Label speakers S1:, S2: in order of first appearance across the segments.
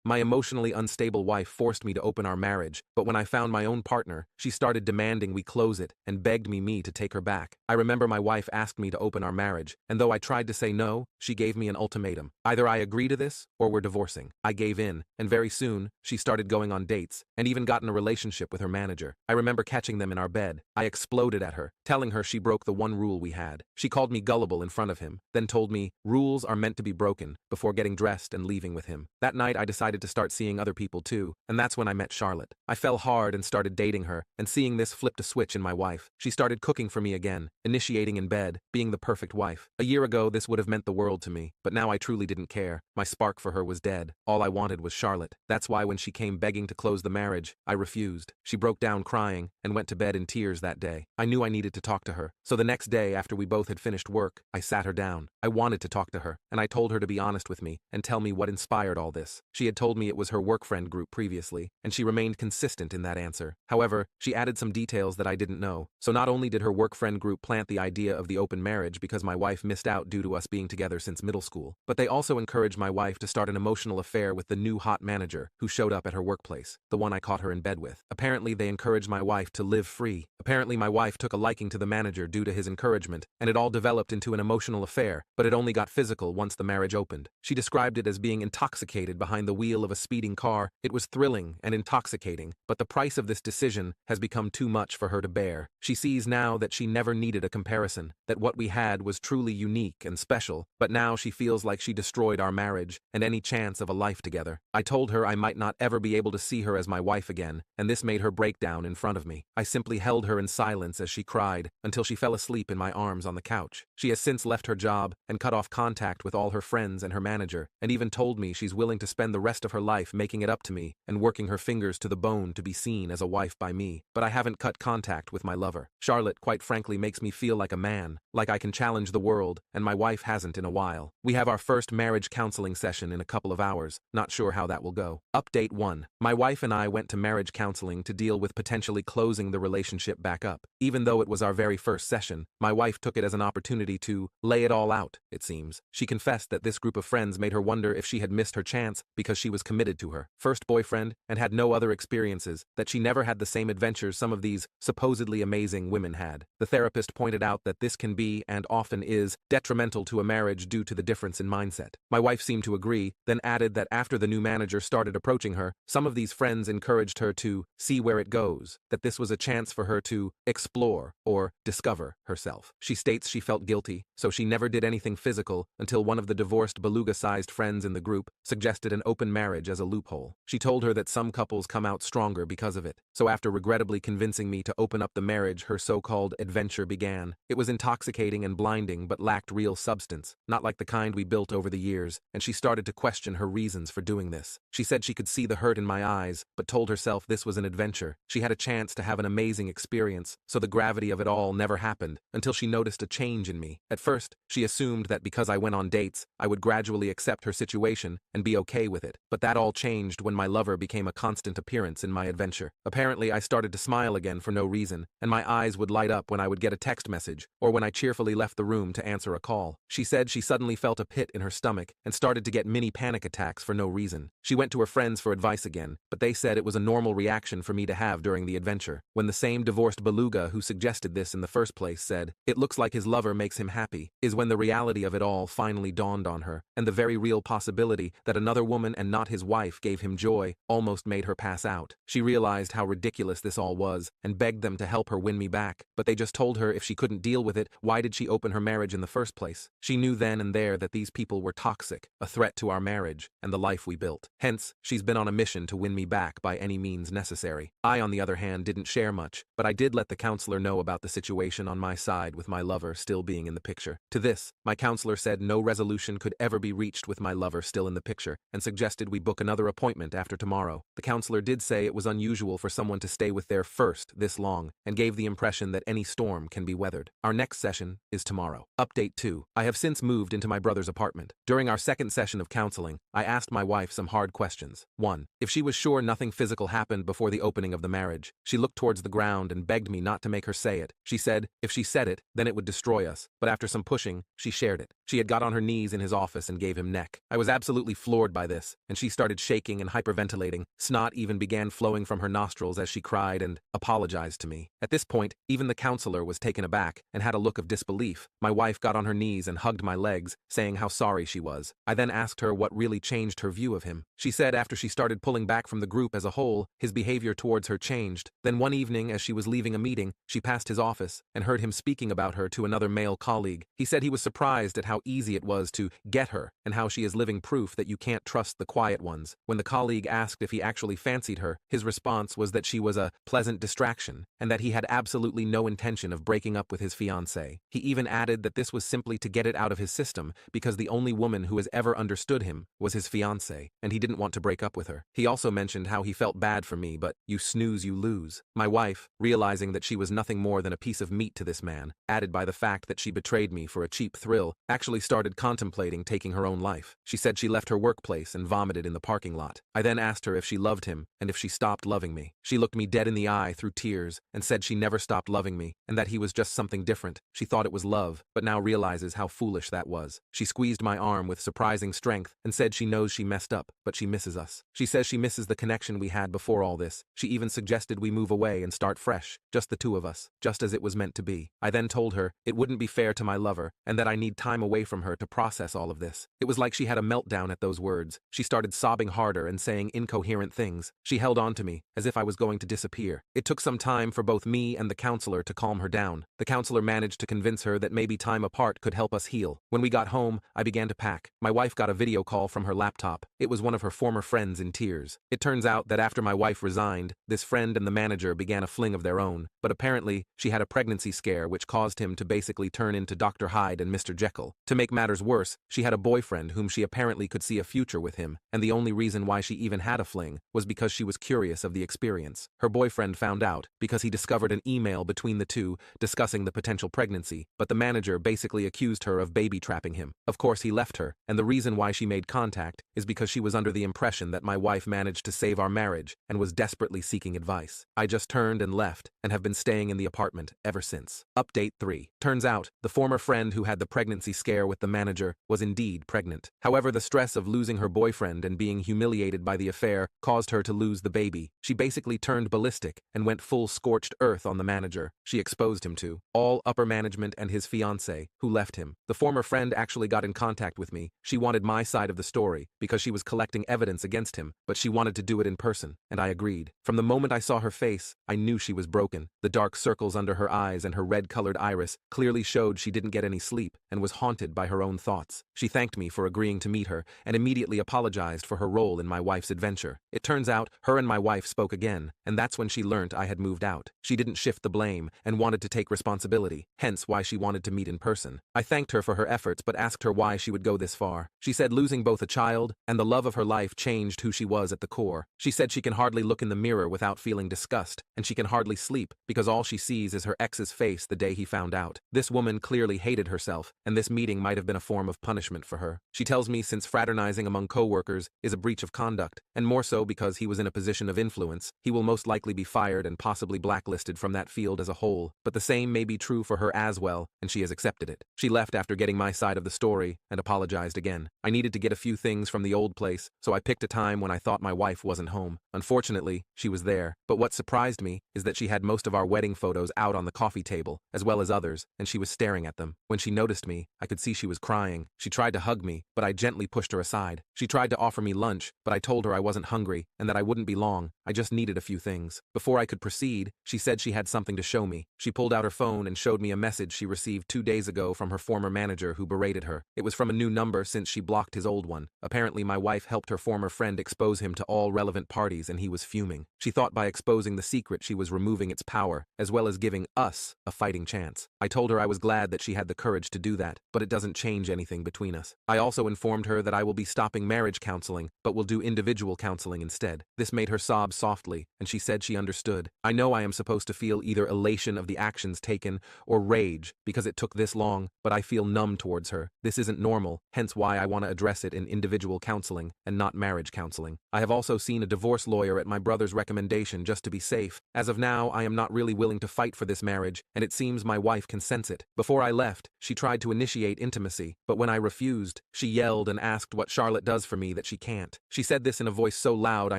S1: My emotionally unstable wife forced me to open our marriage, but when I found my own partner, she started demanding we close it and begged me to take her back. I remember my wife asked me to open our marriage, and though I tried to say no, she gave me an ultimatum. Either I agree to this, or we're divorcing. I gave in, and very soon, she started going on dates, and even got in a relationship with her manager. I remember catching them in our bed. I exploded at her, telling her she broke the one rule we had. She called me gullible in front of him, then told me, rules are meant to be broken, before getting dressed and leaving with him. That night I decided to start seeing other people too, and that's when I met Charlotte. I fell hard and started dating her, and seeing this flipped a switch in my wife. She started cooking for me again, initiating in bed, being the perfect wife. A year ago this would have meant the world to me, but now I truly didn't care. My spark for her was dead. All I wanted was Charlotte. That's why when she came begging to close the marriage, I refused. She broke down crying, and went to bed in tears that day. I knew I needed to talk to her, so the next day after we both had finished work, I sat her down. I wanted to talk to her, and I told her to be honest with me, and tell me what inspired all this. She had told me it was her work friend group previously, and she remained consistent in that answer. However, she added some details that I didn't know. So not only did her work friend group plant the idea of the open marriage because my wife missed out due to us being together since middle school, but they also encouraged my wife to start an emotional affair with the new hot manager who showed up at her workplace, the one I caught her in bed with. Apparently they encouraged my wife to live free. Apparently my wife took a liking to the manager due to his encouragement, and it all developed into an emotional affair, but it only got physical once the marriage opened. She described it as being intoxicated behind the wheel of a speeding car. It was thrilling and intoxicating, but the price of this decision has become too much for her to bear. She sees now that she never needed a comparison, that what we had was truly unique and special, but now she feels like she destroyed our marriage and any chance of a life together. I told her I might not ever be able to see her as my wife again, and this made her break down in front of me. I simply held her in silence as she cried, until she fell asleep in my arms on the couch. She has since left her job and cut off contact with all her friends and her manager, and even told me she's willing to spend the rest of her life making it up to me and working her fingers to the bone to be seen as a wife by me. But I haven't cut contact with my lover. Charlotte, quite frankly, makes me feel like a man, like I can challenge the world, and my wife hasn't in a while. We have our first marriage counseling session in a couple of hours. Not sure how that will go. Update 1. My wife and I went to marriage counseling to deal with potentially closing the relationship back up. Even though it was our very first session, my wife took it as an opportunity to lay it all out, it seems. She confessed that this group of friends made her wonder if she had missed her chance because she was committed to her first boyfriend and had no other experiences, that she never had the same adventures some of these supposedly amazing women had. The therapist pointed out that this can be, and often is, detrimental to a marriage due to the difference in mindset. My wife seemed to agree, then added that after the new manager started approaching her, some of these friends encouraged her to see where it goes, that this was a chance for her to explore or discover herself. She states she felt guilty, so she never did anything physical until one of the divorced beluga-sized friends in the group suggested an open marriage as a loophole. She told her that some couples come out stronger because of it. So after regrettably convincing me to open up the marriage, her so-called adventure began. It was intoxicating and blinding but lacked real substance, not like the kind we built over the years, and she started to question her reasons for doing this. She said she could see the hurt in my eyes, but told herself this was an adventure. She had a chance to have an amazing experience, so the gravity of it all never happened, until she noticed a change in me. At first, she assumed that because I went on dates, I would gradually accept her situation and be okay with it, but that all changed when my lover became a constant appearance in my adventure. Apparently, I started to smile again for no reason, and my eyes would light up when I would get a text message, or when I cheerfully left the room to answer a call. She said she suddenly felt a pit in her stomach and started to get mini panic attacks for no reason. She went to her friends for advice again, but they said it was a normal reaction for me to have during the adventure. When the same divorced beluga who suggested this in the first place said, "It looks like his lover makes him happy," is when the reality of it all finally dawned on her, and the very real possibility that another woman and not his wife gave him joy almost made her pass out. She realized how ridiculous this all was, and begged them to help her win me back, but they just told her if she couldn't deal with it, why did she open her marriage in the first place? She knew then and there that these people were toxic, a threat to our marriage, and the life we built. Hence, she's been on a mission to win me back by any means necessary. I, on the other hand, didn't share much, but I did let the counselor know about the situation on my side with my lover still being in the picture. To this, my counselor said no resolution could ever be reached with my lover still in the picture, and suggested we book another appointment after tomorrow. The counselor did say it was unusual for someone to stay with their first this long, and gave the impression that any storm can be weathered. Our next session is tomorrow. Update 2. I have since moved into my brother's apartment. During our second session of counseling, I asked my wife some hard questions. 1. If she was sure nothing physical happened before the opening of the marriage. She looked towards the ground and begged me not to make her say it. She said, if she said it, then it would destroy us, but after some pushing, she shared it. She had got on her knees in his office and gave him neck. I was absolutely floored by this, and and she started shaking and hyperventilating. Snot even began flowing from her nostrils as she cried and apologized to me. At this point, even the counselor was taken aback and had a look of disbelief. My wife got on her knees and hugged my legs, saying how sorry she was. I then asked her what really changed her view of him. She said after she started pulling back from the group as a whole, his behavior towards her changed. Then one evening, as she was leaving a meeting, she passed his office and heard him speaking about her to another male colleague. He said he was surprised at how easy it was to get her and how she is living proof that you can't trust the quiet ones. When the colleague asked if he actually fancied her, his response was that she was a pleasant distraction and that he had absolutely no intention of breaking up with his fiancée. He even added that this was simply to get it out of his system because the only woman who has ever understood him was his fiancée, and he didn't want to break up with her. He also mentioned how he felt bad for me, but you snooze, you lose. My wife, realizing that she was nothing more than a piece of meat to this man, added by the fact that she betrayed me for a cheap thrill, actually started contemplating taking her own life. She said she left her workplace and vomited in the parking lot. I then asked her if she loved him and if she stopped loving me. She looked me dead in the eye through tears and said she never stopped loving me and that he was just something different. She thought it was love, but now realizes how foolish that was. She squeezed my arm with surprising strength and said she knows she messed up, but she misses us. She says she misses the connection we had before all this. She even suggested we move away and start fresh, just the two of us, just as it was meant to be. I then told her it wouldn't be fair to my lover and that I need time away from her to process all of this. It was like she had a meltdown at those words. She started sobbing harder and saying incoherent things. She held on to me, as if I was going to disappear. It took some time for both me and the counselor to calm her down. The counselor managed to convince her that maybe time apart could help us heal. When we got home, I began to pack. My wife got a video call from her laptop. It was one of her former friends in tears. It turns out that after my wife resigned, this friend and the manager began a fling of their own, but apparently, she had a pregnancy scare which caused him to basically turn into Dr. Hyde and Mr. Jekyll. To make matters worse, she had a boyfriend whom she apparently could see a future with him, and the only reason why she even had a fling was because she was curious of the experience. Her boyfriend found out because he discovered an email between the two discussing the potential pregnancy, but the manager basically accused her of baby trapping him. Of course, he left her, and the reason why she made contact is because she was under the impression that my wife managed to save our marriage and was desperately seeking advice. I just turned and left and have been staying in the apartment ever since. Update 3. Turns out, the former friend who had the pregnancy scare with the manager was indeed pregnant. However, the stress of losing her boyfriend and being humiliated by the affair caused her to lose the baby. She basically turned ballistic and went full scorched earth on the manager. She exposed him to all upper management and his fiancée, who left him. The former friend actually got in contact with me. She wanted my side of the story because she was collecting evidence against him, but she wanted to do it in person, and I agreed. From the moment I saw her face, I knew she was broken. The dark circles under her eyes and her red-colored iris clearly showed she didn't get any sleep and was haunted by her own thoughts. She thanked me for agreeing to meet her and immediately apologized for her role in my wife's adventure. It turns out, her and my wife spoke again, and that's when she learnt I had moved out. She didn't shift the blame and wanted to take responsibility, hence why she wanted to meet in person. I thanked her for her efforts but asked her why she would go this far. She said losing both a child and the love of her life changed who she was at the core. She said she can hardly look in the mirror without feeling disgust, and she can hardly sleep because all she sees is her ex's face the day he found out. This woman clearly hated herself, and this meeting might have been a form of punishment for her. She tells me since fraternizing among co-workers is a breach of conduct, and more so because he was in a position of influence, he will most likely be fired and possibly blacklisted from that field as a whole. But the same may be true for her as well, and she has accepted it. She left after getting my side of the story and apologized again. I needed to get a few things from the old place, so I picked a time when I thought my wife wasn't home. Unfortunately, she was there, but what surprised me is that she had most of our wedding photos out on the coffee table, as well as others, and she was staring at them. When she noticed me, I could see she was crying. She tried to hug me, but I gently pushed her aside. She tried to offer me lunch, but I told her I wasn't hungry and that I wouldn't be long. I just needed a few things. Before I could proceed, she said she had something to show me. She pulled out her phone and showed me a message she received 2 days ago from her former manager who berated her. It was from a new number since she blocked his old one. Apparently, my wife helped her former friend expose him to all relevant parties and he was fuming. She thought by exposing the secret she was removing its power, as well as giving us a fighting chance. I told her I was glad that she had the courage to do that, but it doesn't change anything between us. I also informed her that I will be stopping marriage counseling, but will do individual counseling instead. This made her sob softly, and she said she understood. I know I am supposed to feel either elation of the actions taken or rage because it took this long, but I feel numb towards her. This isn't normal, hence why I want to address it in individual counseling and not marriage counseling. I have also seen a divorce lawyer at my brother's recommendation just to be safe. As of now, I am not really willing to fight for this marriage, and it seems my wife can sense it. Before I left, she tried to initiate intimacy, but when I refused, she yelled and asked what Charlotte does for me that that she can't. She said this in a voice so loud I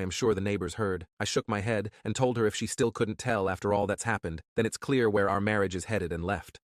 S1: am sure the neighbors heard. I shook my head and told her if she still couldn't tell after all that's happened, then it's clear where our marriage is headed and left.